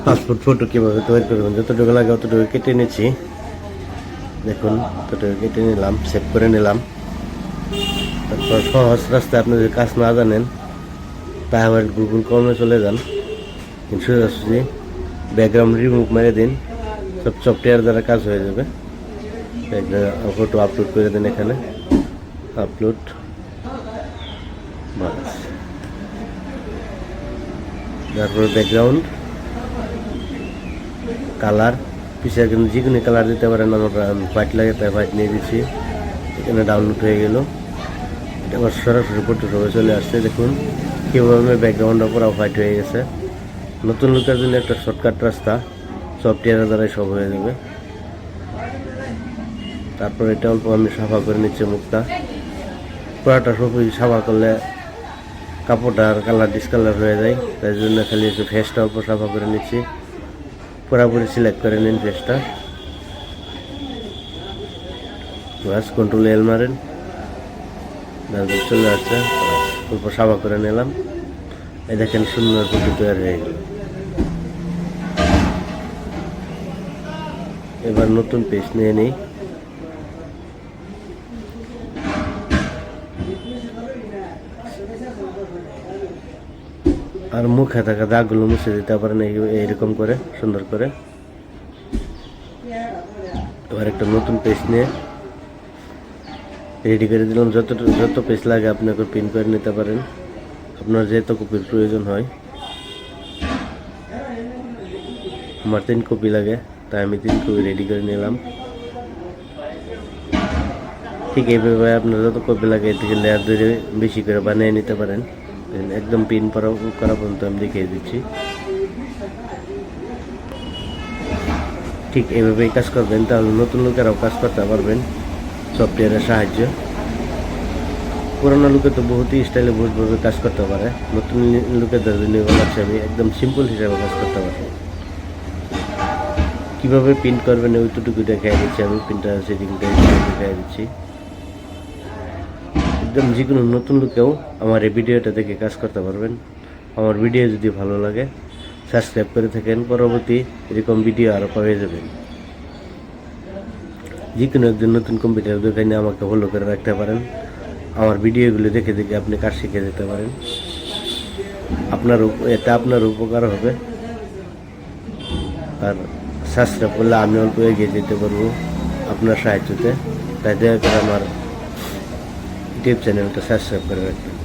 Passport photo কীভাবে তৈরি করবেন, যতটুকু লাগে অতটুকু কেটে নিচ্ছি। দেখুন, ততটুকু কেটে নিলাম, সেভ করে নিলাম। তারপর সহজ রাস্তায় আপনি যদি কাজ না জানেন তাহলে গুগল ক্রোমে চলে যান, সোজাসুজি ব্যাকগ্রাউন্ড রিমুভ মেরে দিন, সব সফটওয়্যার দ্বারা কাজ হয়ে যাবে। ফটো আপলোড করে দিন, এখানে আপলোড, বাস। তারপর ব্যাকগ্রাউন্ড কালার পিছিয়ে কিন্তু যে কোনো কালার দিতে পারেন। আমার হোয়াইট লাগে তাই হোয়াইট নিয়ে দিচ্ছি। এখানে ডাউনলোড হয়ে গেল, এটা আবার সরাসরি ফটোশপে চলে আসছে। দেখুন কীভাবে ব্যাকগ্রাউন্ডটা পুরো হোয়াইট হয়ে গেছে। নতুন লোকের জন্য একটা শর্টকাট রাস্তা, সফটওয়্যারের দ্বারাই সব হয়ে যাবে। তারপর এটা অল্প আমি সাফা করে নিচ্ছি মুখটা। পুরাটা সবই সাফা করলে কাপড়টা আর কালার ডিসকালার হয়ে যায়, তাই জন্য খালি একটু ফেসটা অল্প সাফা করে নিচ্ছি। পুরাপুরি সিলেক্ট করে নিন ফেসটা, বাস কন্ট্রোল এল মারেন, চলে আসছে। অল্প সাফা করে নিলাম, এই দেখেন সুন্দর ফটো তৈরি হয়ে গেল। এবার নতুন পেজ নিয়ে নিই। আর মুখে থাকা দাগগুলো মুছে দিতে পারেন এইরকম করে, সুন্দর করে। এবার একটা নতুন পেজ নিয়ে রেডি করে দিলাম। যত পেজ লাগে আপনাকে প্রিন্ট করে নিতে পারেন, আপনার যেহেতু কপির প্রয়োজন হয়। আমার 3 কপি লাগে, তাই আমি 3 কপি রেডি করে নিলাম। ঠিক এইভাবে আপনার যত কপি লাগে এর থেকে লেয়ার ধরে বেশি করে বানিয়ে নিতে পারেন। একদম পিন করা পর্যন্ত আমি দেখিয়ে দিচ্ছি। ঠিক এইভাবেই কাজ করবেন, তাহলে নতুন লোকেরাও কাজ করতে পারবেন সফটওয়্যারের সাহায্যে। পুরানো লোকে তো বহুতই স্টাইলে বহুতভাবে কাজ করতে পারে, নতুন লোকেদের জন্য বলাচ্ছি আমি একদম সিম্পল হিসাবে কাজ করতে পারবো। কীভাবে প্রিন্ট করবেন ওইটুকু দেখাই দিচ্ছি আমি, প্রিন্টার সেটিংটা দেখাই দিচ্ছি। একদম যে কোনো নতুন লোকেও আমার এই ভিডিওটা দেখে কাজ করতে পারবেন। আমার ভিডিও যদি ভালো লাগে সাবস্ক্রাইব করে থাকেন, পরবর্তী এরকম ভিডিও আরও পেয়ে যাবেন। যে কোনো একজন নতুন কম্পিউটার দোকানে আমাকে ফলো করে রাখতে পারেন। আমার ভিডিওগুলো দেখে দেখে আপনি কাজ শিখে যেতে পারেন, এতে আপনার উপকার হবে। আর সাবস্ক্রাইব করলে আমি অল্প এগিয়ে যেতে পারবো আপনার সাহায্যতে। তাই দয়া করে আমার ইউটিউব চ্যানেলটা সাবস্ক্রাইব করে রাখবেন।